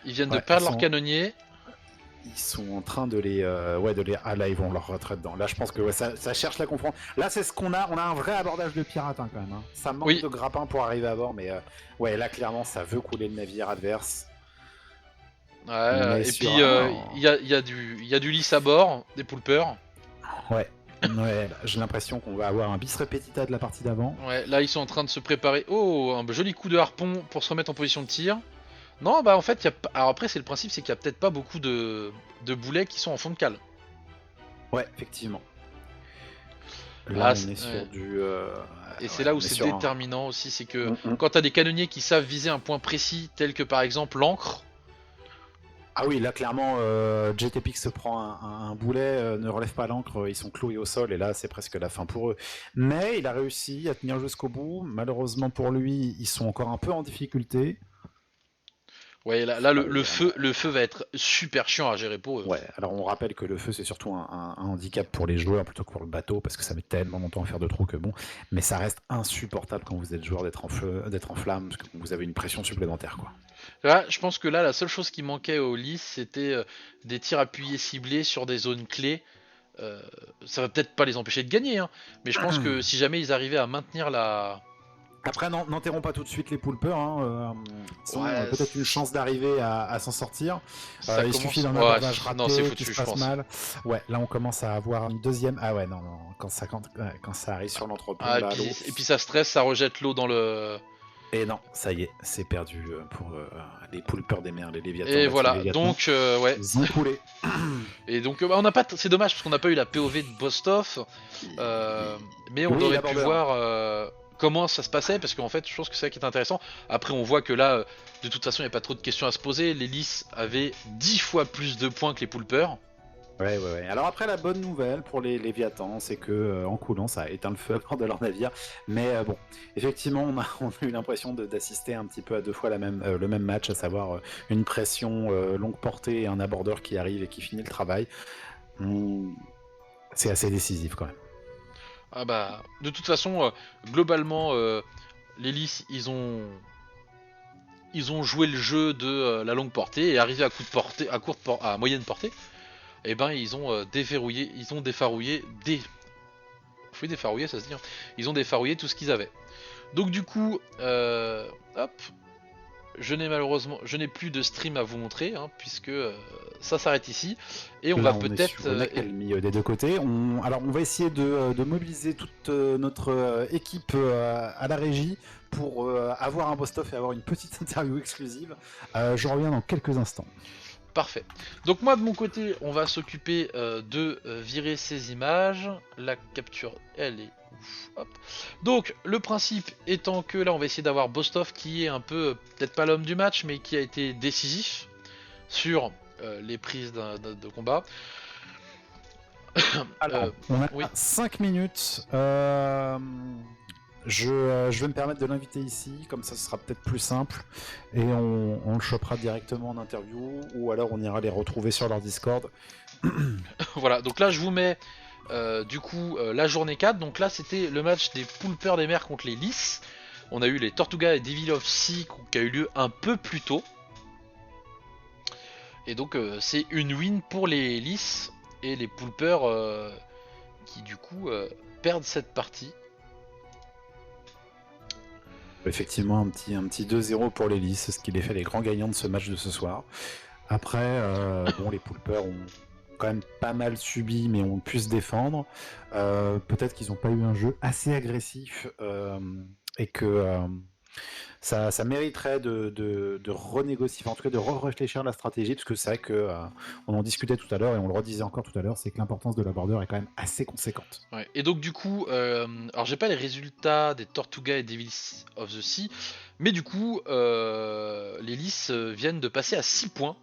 Ils viennent de Ouais, perdre ils leur sont- canonnier. Ils sont en train de les, Ah là, ils vont leur retraite dedans. Là, je pense que ouais, ça cherche la confrontation. Là, c'est ce qu'on a. On a un vrai abordage de pirate hein, quand même. Hein. Ça manque Oui. de grappins pour arriver à bord, mais ouais, là, clairement, ça veut couler le navire adverse. Ouais, Mais et sur puis, un- il y a du lys à bord, des poulpeurs. Ouais, là, j'ai l'impression qu'on va avoir un bis repetita de la partie d'avant. Ouais, là, ils sont en train de se préparer. Oh, un joli coup de harpon pour se remettre en position de tir. Non, bah en fait, il y a pas... Alors après, c'est le principe, c'est qu'il y a peut-être pas beaucoup de boulets qui sont en fond de cale. Ouais, effectivement. Là, Ah, on c'est- est sur ouais. du. Et c'est ouais, là on où est c'est sur un- déterminant aussi, c'est que Mm. quand t'as des canonniers qui savent viser un point précis, tel que par exemple l'encre, Ah oui, là clairement, Jet Epic se prend un boulet, ne relève pas l'ancre, ils sont cloués au sol et là c'est presque la fin pour eux. Mais il a réussi à tenir jusqu'au bout. Malheureusement pour lui, ils sont encore un peu en difficulté. ouais, là le feu va être super chiant à gérer pour eux. Ouais, alors on rappelle que le feu c'est surtout un handicap pour les joueurs plutôt que pour le bateau parce que ça met tellement longtemps à faire de trous que bon. Mais ça reste insupportable quand vous êtes joueur d'être en feu, d'être en flamme parce que vous avez une pression supplémentaire quoi. Là, je pense que là, la seule chose qui manquait au lys, c'était des tirs appuyés ciblés sur des zones clés. Ça va peut-être pas les empêcher de gagner, hein, mais je pense que si jamais ils arrivaient à maintenir la... Après, n'enterrons pas tout de suite les poulpeurs. Hein, ils ont Ouais, peut-être une chance d'arriver à s'en sortir. Ça Il commence... suffit d'un Ouais, abordage non, c'est raté foutu, qui se je passe pense. mal. Ouais, là on commence à avoir une deuxième. Ah ouais, non, quand ça arrive sur l'entrepôt, Ah, là, l'eau. et puis ça stresse, ça rejette l'eau dans le... Et non, ça y est, c'est perdu pour les poulpeurs des mers, les Léviathans. Et là, voilà, les Léviathans, donc ouais. ils ont coulé. Et donc on n'a pas, c'est dommage parce qu'on n'a pas eu la POV de Bostov, mais on Oui, aurait pu l'abordeur. voir comment ça se passait parce qu'en fait je pense que c'est ça qui est intéressant. Après on voit que là, de toute façon il n'y a pas trop de questions à se poser. Les Lys avaient 10 fois plus de points que les poulpeurs. Ouais. Alors après, la bonne nouvelle pour les Léviathans, c'est que en coulant, ça a éteint le feu à bord de leur navire. Mais bon, effectivement, on a eu l'impression d'assister un petit peu à deux fois le même match, à savoir une pression longue portée et un abordeur qui arrive et qui finit le travail. C'est assez décisif quand même. Ah bah, de toute façon, globalement, les Lys ils ont joué le jeu de la longue portée et arrivé à à moyenne portée. Et ben ils ont déverrouillé, oui, défarrouillé, ça se dit. Hein. Ils ont défarrouillé tout ce qu'ils avaient. Donc du coup, hop, je n'ai plus de stream à vous montrer, hein, puisque ça s'arrête ici. Et on Là, va est peut-être... sur une accalmie des deux côtés. Alors, on va essayer de mobiliser toute notre équipe à la régie pour avoir un best-of et avoir une petite interview exclusive. Je reviens dans quelques instants. Parfait. Donc moi de mon côté, on va s'occuper de virer ces images. La capture, elle est Hop. Donc le principe étant que là on va essayer d'avoir Bostov qui est un peu, peut-être pas l'homme du match, mais qui a été décisif sur les prises de combat. Alors, on a oui. 5 minutes. Je vais me permettre de l'inviter ici, comme ça ce sera peut-être plus simple. Et on le chopera directement en interview, ou alors on ira les retrouver sur leur Discord. Voilà, donc là je vous mets du coup la journée 4. Donc là c'était le match des Poulpeurs des mers contre les Lys. On a eu les Tortugas et Devil of Sea qui a eu lieu un peu plus tôt. Et donc c'est une win pour les Lys et les Poulpeurs qui du coup perdent cette partie. Effectivement, un petit 2-0 pour les Lys, ce qui les fait les grands gagnants de ce match de ce soir. Après, bon, les Poulpeurs ont quand même pas mal subi, mais ont pu se défendre. Peut-être qu'ils n'ont pas eu un jeu assez agressif et que ça mériterait de renégocier, enfin, en tout cas de réfléchir la stratégie, parce que c'est vrai que on en discutait tout à l'heure et on le redisait encore tout à l'heure, c'est que l'importance de la border est quand même assez conséquente. Ouais. Et donc du coup, alors j'ai pas les résultats des Tortugas et Devils of the Sea, mais du coup, les Lys viennent de passer à 6 points.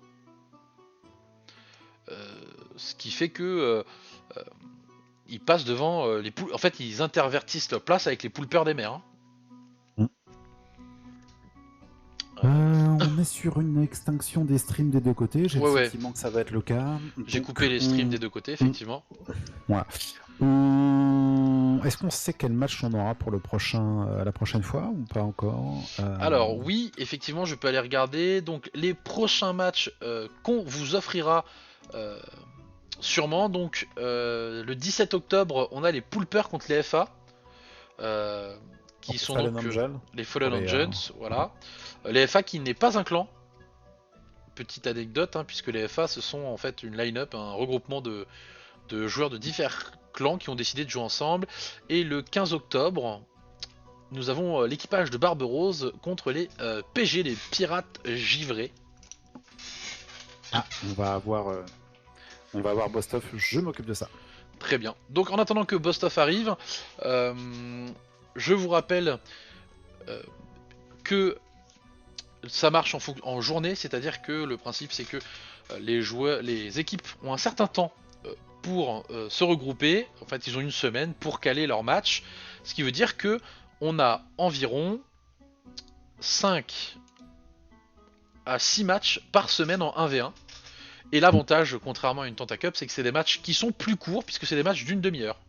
Ce qui fait que ils passent devant les poules. En fait, ils intervertissent leur place avec les Poulpeurs des mers. Hein. On est sur une extinction des streams des deux côtés, j'ai Ouais, le ouais. sentiment que ça va être le cas. J'ai Donc, coupé les streams des deux côtés, effectivement. Est-ce qu'on sait quel match on aura pour la prochaine fois ou pas encore Alors oui, effectivement, je peux aller regarder. Donc les prochains matchs qu'on vous offrira sûrement. Donc le 17 octobre, on a les Poulpeurs contre les FA. Qui sont Fallen donc Angel, les Fallen pour les, Angels, voilà. Les FA qui n'est pas un clan. Petite anecdote, hein, puisque les FA ce sont en fait une line-up, un regroupement de joueurs de divers clans qui ont décidé de jouer ensemble. Et le 15 octobre, nous avons l'équipage de Barbe Rose contre les PG, les Pirates Givrés. on va avoir Bostov, je m'occupe de ça. Très bien. Donc en attendant que Bostov arrive, je vous rappelle que ça marche en journée, c'est-à-dire que le principe c'est que les équipes ont un certain temps pour se regrouper. En fait, ils ont une semaine pour caler leur match, ce qui veut dire que on a environ 5 à 6 matchs par semaine en 1v1. Et l'avantage, contrairement à une Tenta Cup, c'est que c'est des matchs qui sont plus courts, puisque c'est des matchs d'une demi-heure.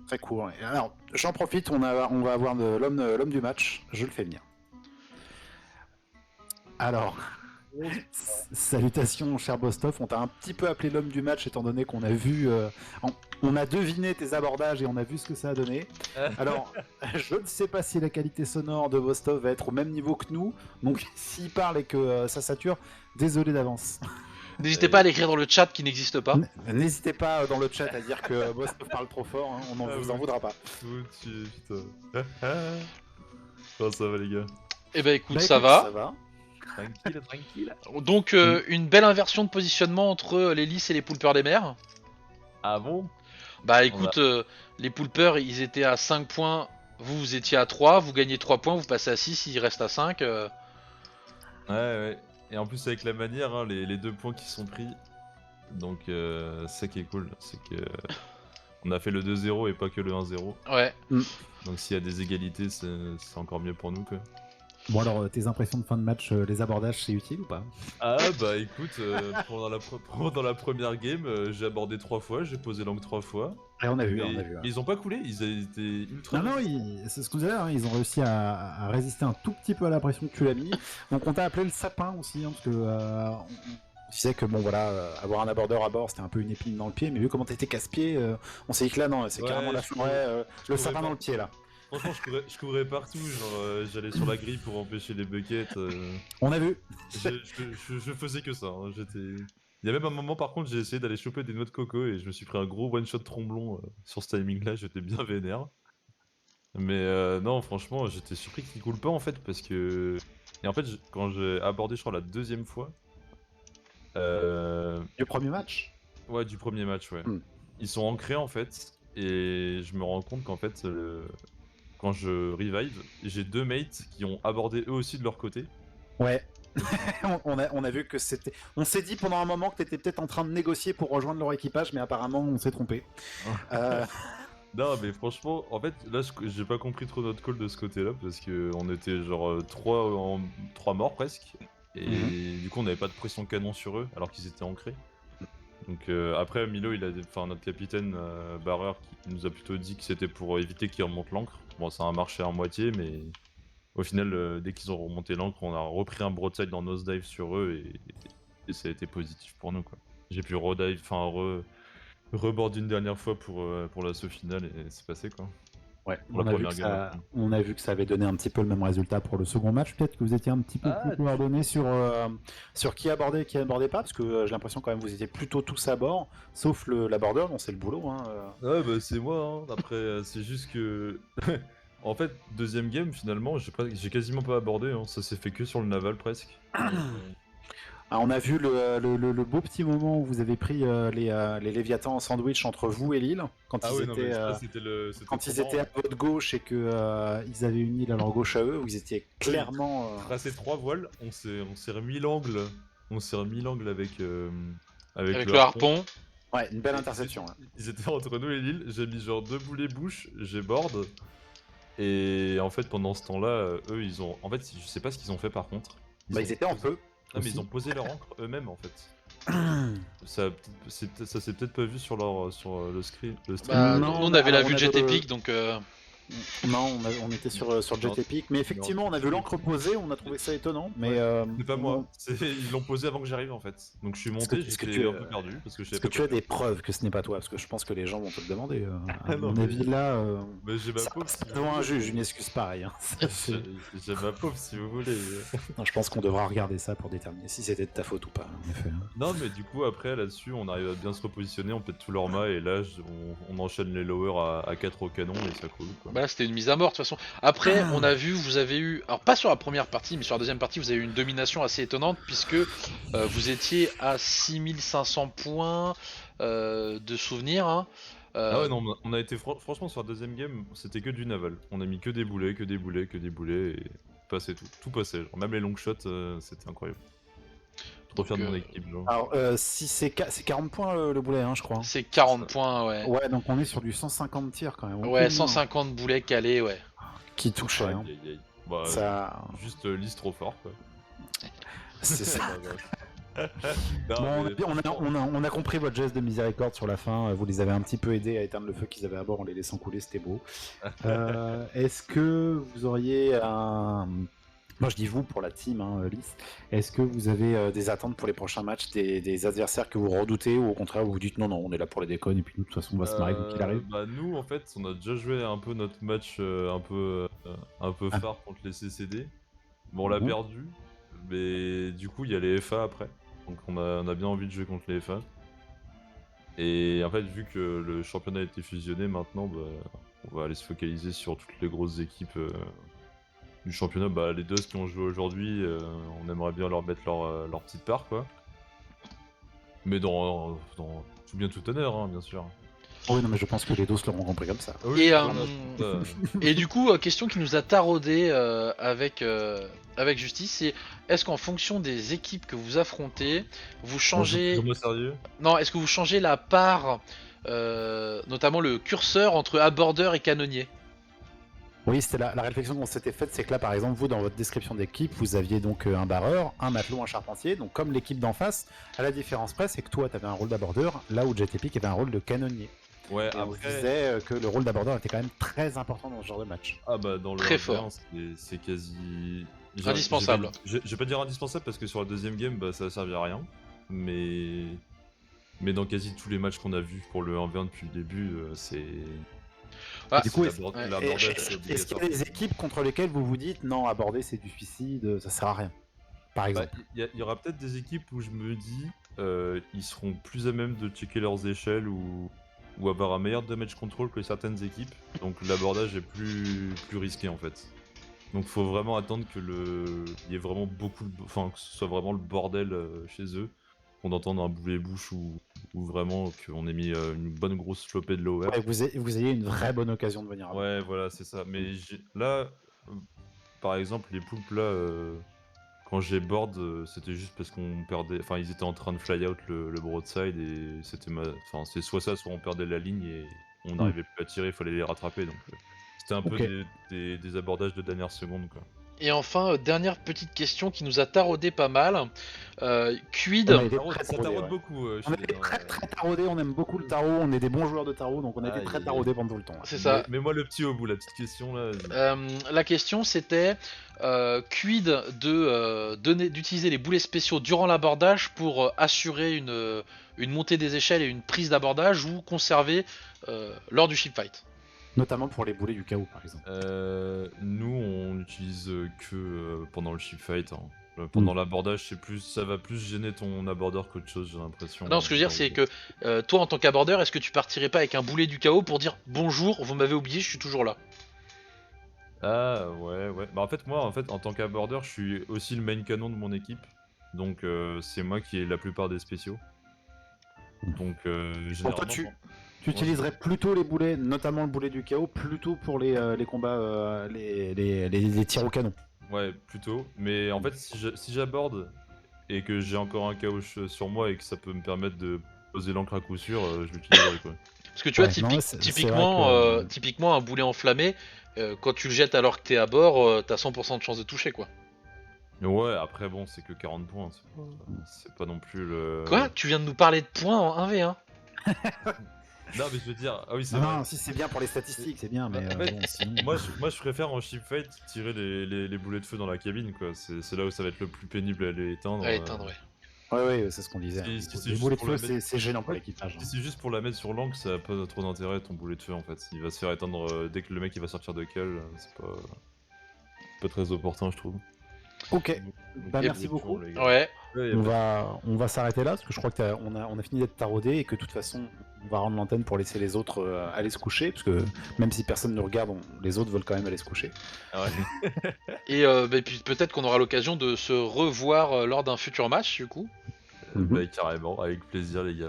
Très court. Et alors, j'en profite, on va avoir l'homme du match, je le fais venir. Alors, salutations cher Bostov, on t'a un petit peu appelé l'homme du match étant donné qu'on a vu, on a deviné tes abordages et on a vu ce que ça a donné. Alors, je ne sais pas si la qualité sonore de Bostov va être au même niveau que nous, donc s'il parle et que ça sature, désolé d'avance. N'hésitez pas à l'écrire dans le chat qui n'existe pas. N'hésitez pas dans le chat à dire que Bostov parle trop fort, hein, on vous en voudra pas. Putain. Comment ça va les gars? Eh ben écoute, Bah, ça va. Ça va. Tranquille. Donc une belle inversion de positionnement entre les Lys et les Poulpeurs des mers. Ah bon? Bah écoute, les Poulpeurs ils étaient à 5 points, vous étiez à 3, vous gagnez 3 points, vous passez à 6, il reste à 5. Ouais. Et en plus avec la manière, hein, les 2 points qui sont pris. Donc c'est ça qui est cool, c'est que on a fait le 2-0 et pas que le 1-0. Ouais. Donc s'il y a des égalités, c'est encore mieux pour nous quoi. Bon alors, tes impressions de fin de match, les abordages, c'est utile ou pas? Ah bah écoute, pendant la première game, j'ai abordé 3 fois, j'ai posé l'angle 3 fois. Et on a vu. Mais ils ont pas coulé, ils étaient ultra... Non, c'est ce que je disais, hein, ils ont réussi à résister un tout petit peu à la pression que tu l'as mis. Donc on t'a appelé le sapin aussi, hein, parce que on disait que bon voilà, avoir un abordeur à bord c'était un peu une épine dans le pied, mais vu comment t'étais casse-pied, on s'est dit que là non, c'est carrément la forêt, le sapin dans le pied là. Franchement, je courais partout, genre j'allais sur la grille pour empêcher les buckets. On a vu. Je faisais que ça, hein, Il y a même un moment par contre, j'ai essayé d'aller choper des noix de coco et je me suis pris un gros one-shot tromblon sur ce timing-là, j'étais bien vénère. Mais non, franchement, j'étais surpris qu'ils coulent pas en fait, parce que... Et en fait, quand j'ai abordé, je crois, la deuxième fois... Du premier match. Ouais, du premier match, ouais. Ils sont ancrés en fait. et je me rends compte qu'en fait, quand je revive, j'ai 2 mates qui ont abordé eux aussi de leur côté. Ouais. On a vu que c'était. On s'est dit pendant un moment que t'étais peut-être en train de négocier pour rejoindre leur équipage, mais apparemment on s'est trompé. Euh, Non, mais franchement, en fait, là, j'ai pas compris trop notre call de ce côté-là, parce que on était genre 3 morts presque, et du coup, on n'avait pas de pression canon sur eux, alors qu'ils étaient ancrés. Donc après, Milo, enfin notre capitaine barreur, qui nous a plutôt dit que c'était pour éviter qu'ils remontent l'ancre. Bon, ça a marché à moitié, mais au final, dès qu'ils ont remonté l'ancre, on a repris un broadside dans nosedive sur eux, et ça a été positif pour nous, quoi. J'ai pu redive, enfin reboard une dernière fois pour l'assaut final, et c'est passé, quoi. Ouais, Pour la première game. on a vu que ça avait donné un petit peu le même résultat pour le second match. Peut-être que vous étiez un petit peu plus coordonné sur qui abordait et qui abordait pas, parce que j'ai l'impression quand même que vous étiez plutôt tous à bord, sauf l'abordeur, dont c'est le boulot. Hein. Ouais, bah c'est moi, hein. Après, c'est juste que. En fait, deuxième game, finalement, j'ai quasiment pas abordé, hein. Ça s'est fait que sur le naval presque. Ah, on a vu le beau petit moment où vous avez pris les Léviathans en sandwich entre vous et l'île, quand Ah ils ouais, non, mais étaient, ça, c'était quand trop ils étaient à marrant. votre gauche et que ils avaient une île à leur gauche à eux, vous étiez clairement. Tracé 3 voiles, on s'est remis l'angle. On s'est remis l'angle avec Avec le le harpon. harpon. Ouais, une belle Et interception. Hein. ils étaient entre nous et l'île, j'ai mis genre 2 boulets bouche, j'ai board. Et en fait, pendant ce temps-là, eux, ils ont. En fait, je sais pas ce qu'ils ont fait par contre. Ils étaient en feu. Ah, mais aussi. ils ont posé leur encre eux-mêmes en fait. Ça s'est peut-être pas vu sur le stream. Bah, Non, nous on avait la alors, vue on de Jet avait le- Epic, donc Non, on était sur Jet Epic, mais effectivement, on a vu l'encre posée, on a trouvé ça étonnant. Mais C'est pas moi, ils l'ont posé avant que j'arrive en fait. Donc je suis monté, est-ce que j'étais tu- un peu perdu parce que je savais est-ce que pas tu quoi as faire. des preuves que ce n'est pas toi? Parce que je pense que les gens vont te le demander. À Ah non, mon mais- avis, là, Mais j'ai ma ça pauvre passe si pas vous devant un voulez. juge, une excuse pareille. Hein. Ça, c'est- J'ai ma pauvre si vous voulez. Non, je pense qu'on devra regarder ça pour déterminer si c'était de ta faute ou pas, en effet. Hein. Non, mais du coup, après là-dessus, on arrive à bien se repositionner, on pète tout leur mât et là, on enchaîne les lowers à 4 au canon et ça coule quoi. bah là c'était une mise à mort de toute façon. Après, on a vu, vous avez eu, alors pas sur la première partie, mais sur la deuxième partie, vous avez eu une domination assez étonnante puisque vous étiez à 6500 points de souvenirs. Hein. Ah ouais, non, on a été franchement sur la deuxième game, c'était que du naval. On a mis que des boulets, que des boulets, que des boulets et passait tout passait. Genre, même les long shots, c'était incroyable. Trop fier de mon équipe, genre. Alors, si c'est 40 points le boulet, hein, je crois. C'est 40 points, ouais. Ouais, donc on est sur du 150 tirs quand même. Ouais, Au coup, 150 boulets calés, ouais. qui touchait. Hein. Aïe, aïe, aïe. Bah, Ça... juste lisse trop fort quoi. C'est ça. Non, Bon, mais on a compris votre geste de miséricorde sur la fin. Vous les avez un petit peu aidés à éteindre le feu qu'ils avaient à bord en les laissant couler, c'était beau. Est-ce que vous auriez un. Moi je dis vous pour la team, hein, Lys. Est-ce que vous avez des attentes pour les prochains matchs, des adversaires que vous redoutez ou au contraire vous vous dites non, on est là pour les déconnes et puis nous de toute façon on va se marrer quoi qu'il arrive? Bah nous en fait on a déjà joué un peu notre match un peu phare contre les CCD. Bon on l'a perdu, mais du coup il y a les FA après. Donc on a bien envie de jouer contre les FA. Et en fait vu que le championnat a été fusionné maintenant, bah, on va aller se focaliser sur toutes les grosses équipes du championnat. Bah les deux qui ont joué aujourd'hui, on aimerait bien leur mettre leur petite part quoi. Mais dans tout bien tout honneur hein, bien sûr. Oui, non, mais je pense que les dos l'auront compris comme ça. Et, voilà, Et du coup, question qui nous a taraudé avec Justice, c'est est-ce qu'en fonction des équipes que vous affrontez, vous changez... Moi sérieux. Non, est-ce que vous changez la part, notamment le curseur entre abordeur et canonnier? Oui, c'était la réflexion qu'on s'était faite, c'est que là, par exemple, vous, dans votre description d'équipe, vous aviez donc un barreur, un matelot, un charpentier, donc comme l'équipe d'en face, à la différence près, c'est que toi, tu avais un rôle d'abordeur, là où Jet Epic avait un rôle de canonnier. Ouais, Et on se après... disait que le rôle d'abordeur était quand même très important dans ce genre de match. Ah bah dans le Très 1v1, fort. c'est quasi... Indispensable. Je vais pas dire indispensable parce que sur la deuxième game, bah, ça a servi à rien. Mais dans quasi tous les matchs qu'on a vus pour le 1v1 depuis le début, c'est... Ah, du coup, l'abordage, c'est est-ce qu'il y obligatoire. a des équipes contre lesquelles vous vous dites non, aborder c'est du suicide, ça sert à rien, par Bah, exemple? il y aura peut-être des équipes où je me dis, ils seront plus à même de checker leurs échelles ou avoir un meilleur damage control que certaines équipes. Donc l'abordage est plus risqué en fait. Donc faut vraiment attendre que il y ait vraiment beaucoup, enfin que ce soit vraiment le bordel chez eux qu'on entende un boulet bouche ou vraiment qu'on ait mis une bonne grosse flopée de lower. Et vous ayez une vraie bonne occasion de venir à bout. Ouais, voilà, c'est ça. Mais là, par exemple, les poulpes là, quand j'ai board, c'était juste parce qu'on perdait. Enfin, ils étaient en train de fly out le broadside et c'était enfin, c'est soit ça, soit on perdait la ligne et on n'arrivait plus à tirer, il fallait les rattraper. Donc, c'était un peu Ok. des abordages de dernière seconde, quoi. Et enfin, dernière petite question qui nous a taraudé pas mal. Quid, On a été Ça très taraude taraudés, ouais. beaucoup, On chez était les- très très taraudés, on aime beaucoup le tarot, on est des bons joueurs de tarot, donc on a été Aïe, très aïe, aïe. taraudés pendant tout le temps. c'est ça. Mets-moi le petit au bout, la petite question là. Vas-y. La question c'était quid d'utiliser les boulets spéciaux durant l'abordage pour assurer une montée des échelles et une prise d'abordage ou conserver lors du ship fight. Notamment pour les boulets du chaos, par exemple. Nous, on n'utilise que pendant le ship fight, hein. Pendant l'abordage, ça va plus gêner ton abordeur qu'autre chose, j'ai l'impression. Non, ce que je veux dire c'est que toi en tant qu'abordeur, est-ce que tu partirais pas avec un boulet du chaos pour dire bonjour, vous m'avez oublié, je suis toujours là. Ah ouais, ouais. Bah en fait, moi, en tant qu'abordeur, je suis aussi le main canon de mon équipe. Donc c'est moi qui ai la plupart des spéciaux. Donc Pour toi, généralement... tu utiliserais plutôt les boulets, notamment le boulet du chaos, plutôt pour les combats, les tirs au canon. Ouais, plutôt. Mais en fait, si j'aborde et que j'ai encore un KO sur moi et que ça peut me permettre de poser l'encre à coup sûr, je l'utiliserai, quoi. Parce que tu vois, Ouais, non, c'est typiquement, vrai que- typiquement un boulet enflammé, quand tu le jettes alors que t'es à bord, t'as 100% de chance de toucher quoi. Mais ouais, après, bon, c'est que 40 points. C'est pas non plus le... Quoi? Tu viens de nous parler de points en 1v1? Non, mais je veux dire... Ah oui, c'est Non, vrai. non, si c'est bien pour les statistiques, c'est bien, mais En fait, bon, sinon... moi, je préfère en ship fight tirer les boulets de feu dans la cabine, quoi. C'est là où ça va être le plus pénible à les éteindre. Ouais, éteindre, ouais. Ouais, c'est ce qu'on disait. Si c'est Les juste boulets de pour la feu, mettre- c'est gênant pour l'équipage. Si c'est juste pour la mettre sur l'angle, ça a pas trop d'intérêt ton boulet de feu en fait. Il va se faire éteindre dès que le mec il va sortir de cale, c'est pas très opportun je trouve. Ok, bah Ok, merci les beaucoup. tours, les gars. Ouais. Ouais, On va s'arrêter là parce que je crois que on a fini d'être taraudé et que de toute façon on va rendre l'antenne pour laisser les autres aller se coucher parce que même si personne ne regarde, les autres veulent quand même aller se coucher. Ah ouais. Et bah, puis peut-être qu'on aura l'occasion de se revoir lors d'un futur match du coup. Bah, carrément, avec plaisir les gars.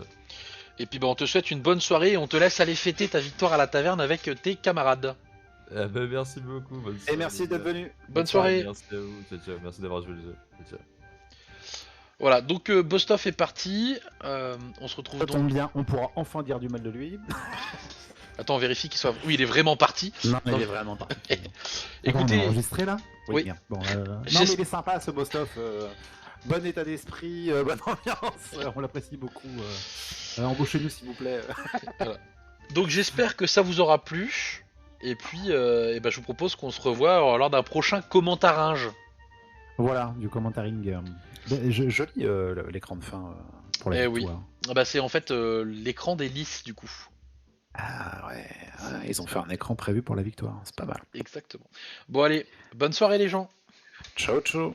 Et puis bah, on te souhaite une bonne soirée et on te laisse aller fêter ta victoire à la taverne avec tes camarades. Ah bah, merci beaucoup. Bonne Et soirée, merci les d'être gars. venu. Bonne soirée. Merci à vous. Ciao, ciao. Merci d'avoir joué le jeu. Ciao, ciao. Voilà, donc Bostov est parti. On se retrouve Ça donc. tombe bien, on pourra enfin dire du mal de lui. Attends, on vérifie qu'il soit. Oui, il est vraiment parti. Non, Non. il est vraiment parti. Écoutez, Attends, on a enregistré là Oui. Bien. Bon, non J'es- mais il est sympa ce Bostov. Bon état d'esprit, bonne ambiance. On l'apprécie beaucoup. Embauchez-nous s'il vous plaît. donc j'espère que ça vous aura plu. Et puis, eh ben, je vous propose qu'on se revoie lors d'un prochain commentaringe. Voilà, du commentaring. Joli l'écran de fin pour la Eh victoire. Ah bah, c'est en fait l'écran des lices du coup. Ah ouais, ils ont fait un écran prévu pour la victoire, c'est pas mal. Exactement. Bon allez, bonne soirée les gens. Ciao ciao.